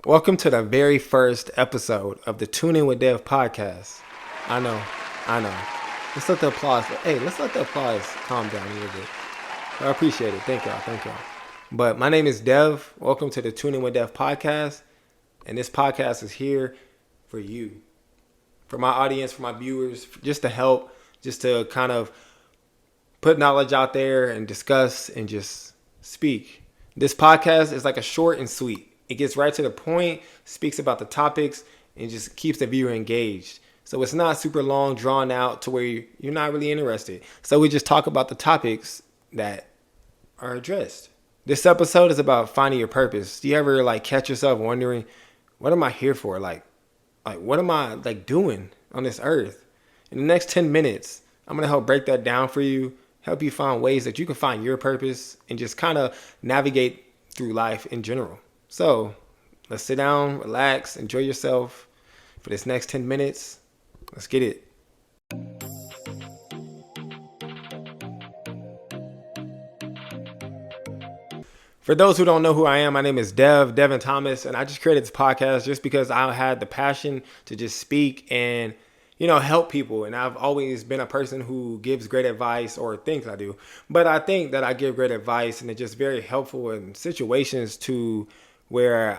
Welcome to the very first episode of the Tune In with Dev podcast. I know. Let's let the applause. Hey, let's let the applause calm down a little bit. I appreciate it. Thank y'all. But my name is Dev. Welcome to the Tune In with Dev podcast, and this podcast is here for you, for my audience, for my viewers, just to help, just to kind of put knowledge out there and discuss and just speak. This podcast is like a short and sweet. It gets right to the point, speaks about the topics, and just keeps the viewer engaged. So it's not super long, drawn out to where you're not really interested. So we just talk about the topics that are addressed. This episode is about finding your purpose. Do you ever catch yourself wondering, what am I here for? Like what am I doing on this earth? In the next 10 minutes, I'm going to help break that down for you, help you find ways that you can find your purpose and just kind of navigate through life in general. So let's sit down, relax, enjoy yourself for this next 10 minutes. Let's get it. For those who don't know who I am, my name is Devin Thomas, and I just created this podcast just because I had the passion to just speak and help people. And I've always been a person who gives great advice, or thinks I do. But I think that I give great advice, and it's just very helpful in situations to where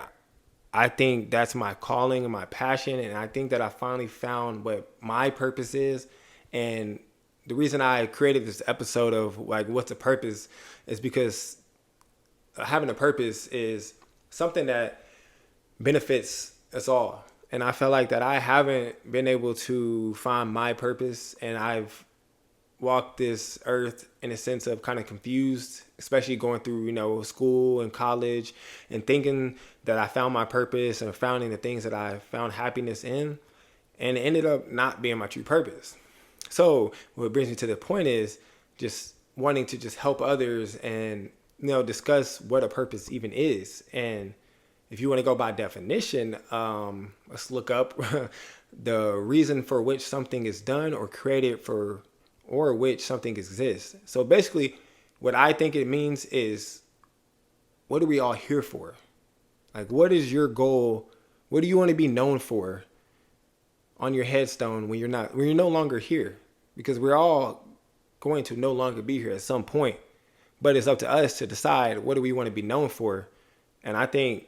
I think that's my calling and my passion. And I think that I finally found what my purpose is. And the reason I created this episode of what's a purpose is because having a purpose is something that benefits us all. And I felt like that I haven't been able to find my purpose, and I've walked this earth in a sense of kind of confused, especially going through, school and college, and thinking that I found my purpose and finding the things that I found happiness in, and it ended up not being my true purpose. So what brings me to the point is just wanting to just help others and, discuss what a purpose even is. And if you want to go by definition, let's look up the reason for which something is done or created for, or which something exists. So basically, what I think it means is, what are we all here for? What is your goal? What do you want to be known for on your headstone when you're no longer here? Because we're all going to no longer be here at some point. But it's up to us to decide, what do we want to be known for? And I think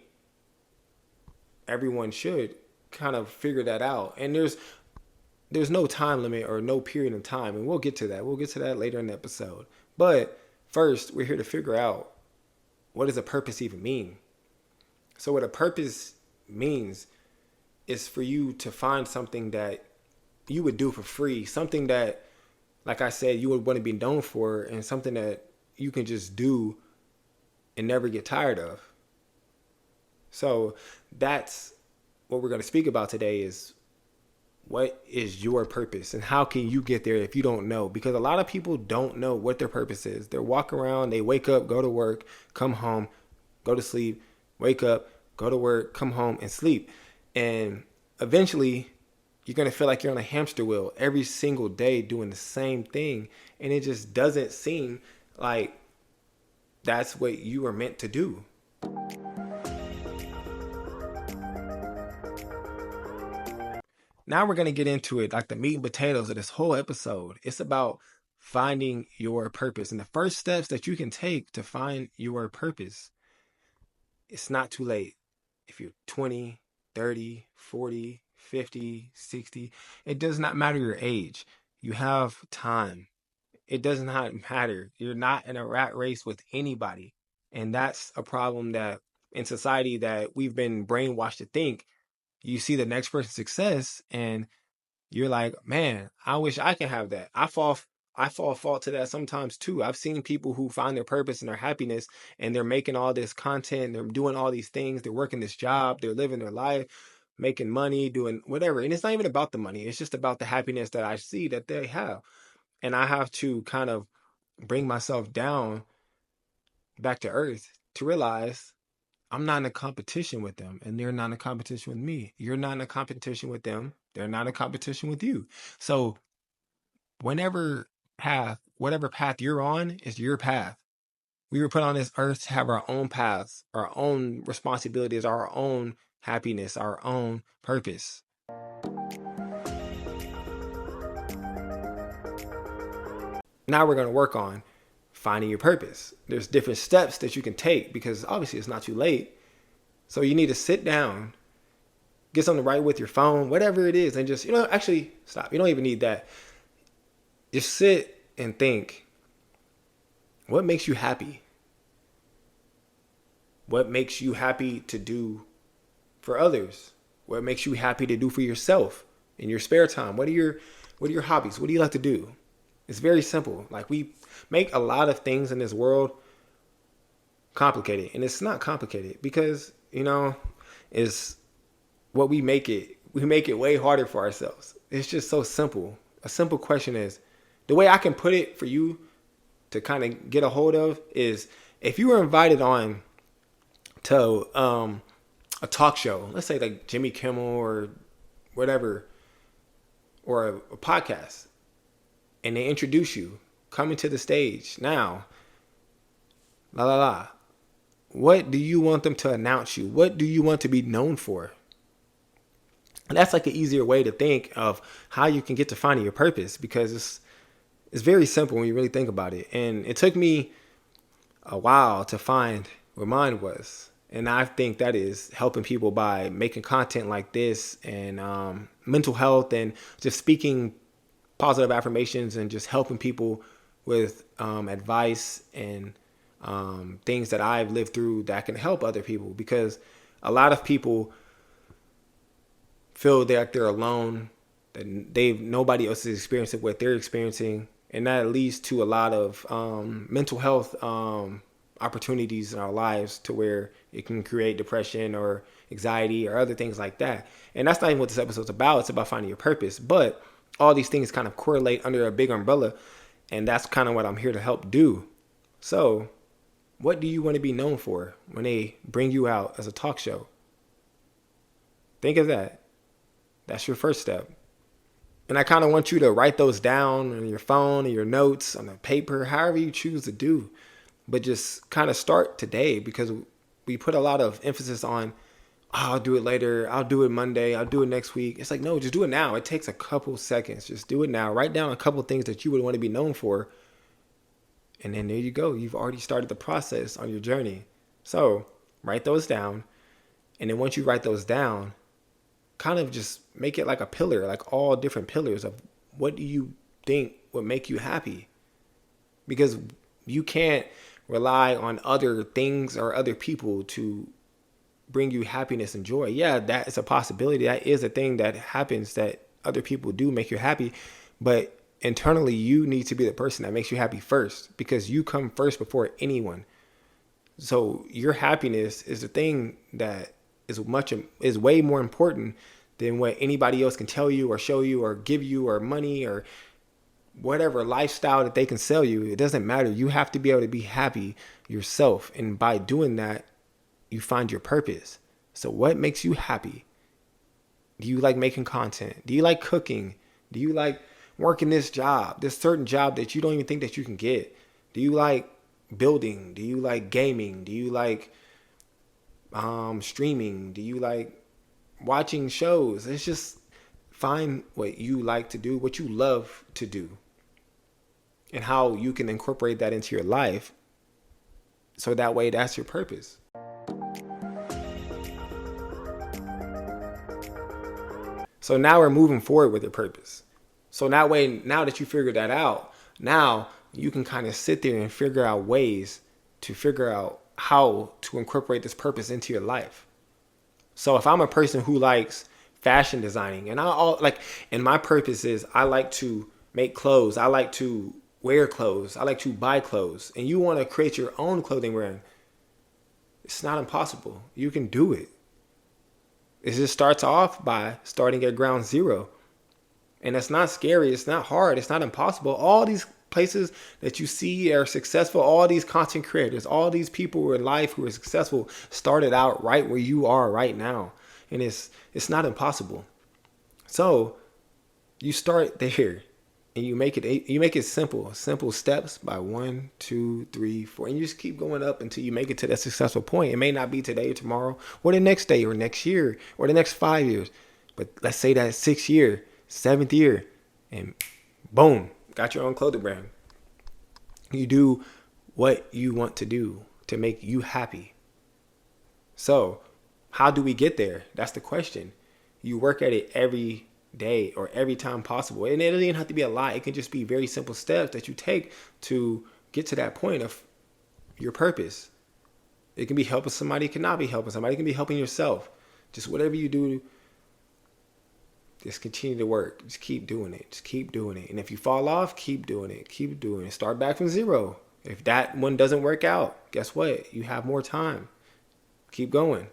everyone should kind of figure that out. And there's no time limit or no period of time. And we'll get to that. We'll get to that later in the episode. But first, we're here to figure out, what does a purpose even mean? So what a purpose means is for you to find something that you would do for free. Something that, like I said, you would want to be known for, and something that you can just do and never get tired of. So that's what we're going to speak about today, is what is your purpose and how can you get there if you don't know? Because a lot of people don't know what their purpose is. They're walking around, they wake up, go to work, come home, go to sleep, wake up, go to work, come home and sleep. And eventually you're going to feel like you're on a hamster wheel every single day doing the same thing. And it just doesn't seem like that's what you were meant to do. Now we're going to get into it, like the meat and potatoes of this whole episode. It's about finding your purpose and the first steps that you can take to find your purpose. It's not too late. If you're 20, 30, 40, 50, 60, it does not matter your age. You have time. It does not matter. You're not in a rat race with anybody. And that's a problem that in society that we've been brainwashed to think. You see the next person's success and you're like, man, I wish I can have that. I fall fault to that sometimes too. I've seen people who find their purpose and their happiness, and they're making all this content, they're doing all these things, they're working this job, they're living their life, making money, doing whatever. And it's not even about the money. It's just about the happiness that I see that they have. And I have to kind of bring myself down back to earth to realize I'm not in a competition with them, and they're not in a competition with me. You're not in a competition with them. They're not in a competition with you. So whatever path you're on is your path. We were put on this earth to have our own paths, our own responsibilities, our own happiness, our own purpose. Now we're going to work on finding your purpose. There's different steps that you can take because obviously it's not too late. So you need to sit down, get something to write with your phone, whatever it is, and just, actually stop. You don't even need that. Just sit and think, what makes you happy? What makes you happy to do for others? What makes you happy to do for yourself in your spare time? What are your hobbies? What do you like to do? It's very simple. Like, we make a lot of things in this world complicated, and it's not complicated because, it's what we make it. We make it way harder for ourselves. It's just so simple. A simple question is, the way I can put it for you to kind of get a hold of is, if you were invited on to a talk show, let's say like Jimmy Kimmel or whatever, or a podcast, and they introduce you coming to the stage now, la la la. What do you want them to announce you? What do you want to be known for? And that's like an easier way to think of how you can get to finding your purpose, because it's very simple when you really think about it. And it took me a while to find where mine was. And I think that is helping people by making content like this, and mental health, and just speaking positive affirmations, and just helping people with advice and things that I've lived through that can help other people. Because a lot of people feel that they're alone, that nobody else is experiencing what they're experiencing, and that leads to a lot of mental health opportunities in our lives, to where it can create depression or anxiety or other things like that. And that's not even what this episode's about. It's about finding your purpose. But all these things kind of correlate under a big umbrella, and that's kind of what I'm here to help do. So, what do you want to be known for when they bring you out as a talk show? Think of that. That's your first step. And I kind of want you to write those down on your phone, or your notes, on a paper, however you choose to do. But just kind of start today, because we put a lot of emphasis on, I'll do it later, I'll do it Monday, I'll do it next week. It's like, no, just do it now. It takes a couple seconds. Just do it now. Write down a couple things that you would want to be known for. And then there you go. You've already started the process on your journey. So write those down. And then once you write those down, kind of just make it like a pillar, like all different pillars of what do you think would make you happy? Because you can't rely on other things or other people to bring you happiness and joy. Yeah, that is a possibility. That is a thing that happens, that other people do make you happy. But internally, you need to be the person that makes you happy first, because you come first before anyone. So your happiness is the thing that is way more important than what anybody else can tell you or show you or give you, or money, or whatever lifestyle that they can sell you. It doesn't matter. You have to be able to be happy yourself. And by doing that, you find your purpose. So what makes you happy? Do you like making content? Do you like cooking? Do you like working this certain job that you don't even think that you can get? Do you like building? Do you like gaming? Do you like streaming? Do you like watching shows? It's just find what you like to do, what you love to do, and how you can incorporate that into your life. So that way, that's your purpose. So now we're moving forward with your purpose. So that way, now that you figured that out, now you can kind of sit there and figure out ways to figure out how to incorporate this purpose into your life. So if I'm a person who likes fashion designing, and my purpose is, I like to make clothes, I like to wear clothes, I like to buy clothes, and you want to create your own clothing brand, it's not impossible. You can do it. It just starts off by starting at ground zero. And it's not scary. It's not hard. It's not impossible. All these places that you see are successful, all these content creators, all these people in life who are successful started out right where you are right now. And it's not impossible. So you start there. and you make it simple steps by 1, 2, 3, 4, and you just keep going up until you make it to that successful point. It may not be today or tomorrow or the next day or next year or the next 5 years, but let's say that 6th year, 7th year, and boom, got your own clothing brand. You do what you want to do to make you happy. So how do we get there? That's the question. You work at it every day or every time possible. And it doesn't even have to be a lot. It can just be very simple steps that you take to get to that point of your purpose. It can be helping somebody, it cannot be helping somebody, it can be helping yourself. Just whatever you do, just continue to work. Just keep doing it. Just keep doing it. And if you fall off, keep doing it. Keep doing it. Start back from zero. If that one doesn't work out, guess what? You have more time. Keep going.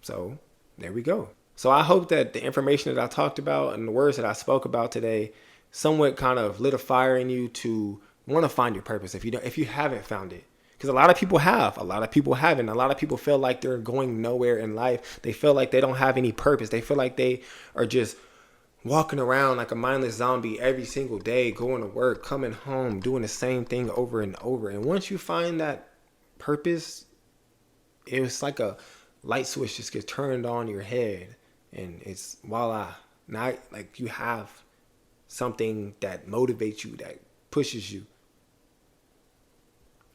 So there we go. So I hope that the information that I talked about and the words that I spoke about today somewhat kind of lit a fire in you to want to find your purpose if you haven't found it. Because a lot of people have, a lot of people haven't. A lot of people feel like they're going nowhere in life. They feel like they don't have any purpose. They feel like they are just walking around like a mindless zombie every single day, going to work, coming home, doing the same thing over and over. And once you find that purpose, it's like a light switch just gets turned on your head, and it's voila. Now, like, you have something that motivates you, that pushes you.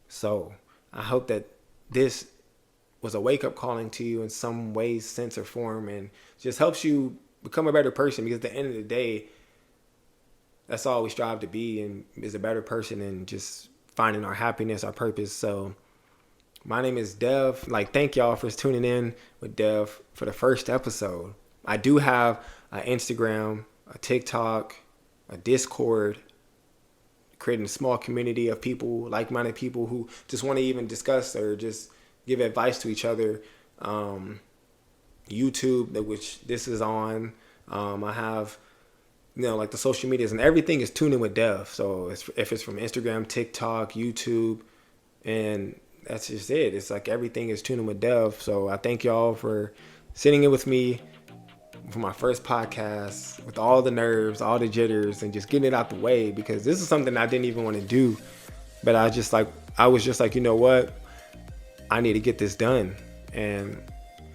So I hope that this was a wake-up calling to you in some way, sense, or form, and just helps you become a better person, because at the end of the day, that's all we strive to be, and is a better person, and just finding our happiness, our purpose. So my name is Dev. Thank y'all for tuning in with Dev for the first episode. I do have an Instagram, a TikTok, a Discord, creating a small community of people, like-minded people who just want to even discuss or just give advice to each other. YouTube, which this is on. I have, the social medias, and everything is TuneInWithDev. So if it's from Instagram, TikTok, YouTube, and that's just it. It's like everything is TuneInWithDev. So I thank y'all for sitting in with me for my first podcast with all the nerves, all the jitters, and just getting it out the way, because this is something I didn't even want to do. But I was just like, you know what? I need to get this done. And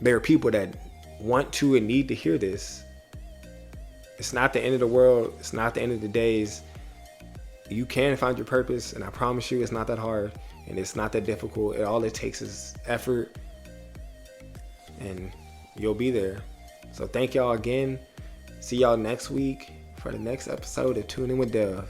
there are people that want to and need to hear this. It's not the end of the world. It's not the end of the days. You can find your purpose, and I promise you it's not that hard, and it's not that difficult. All it takes is effort, and you'll be there. So thank y'all again. See y'all next week for the next episode of Tune In With Dev.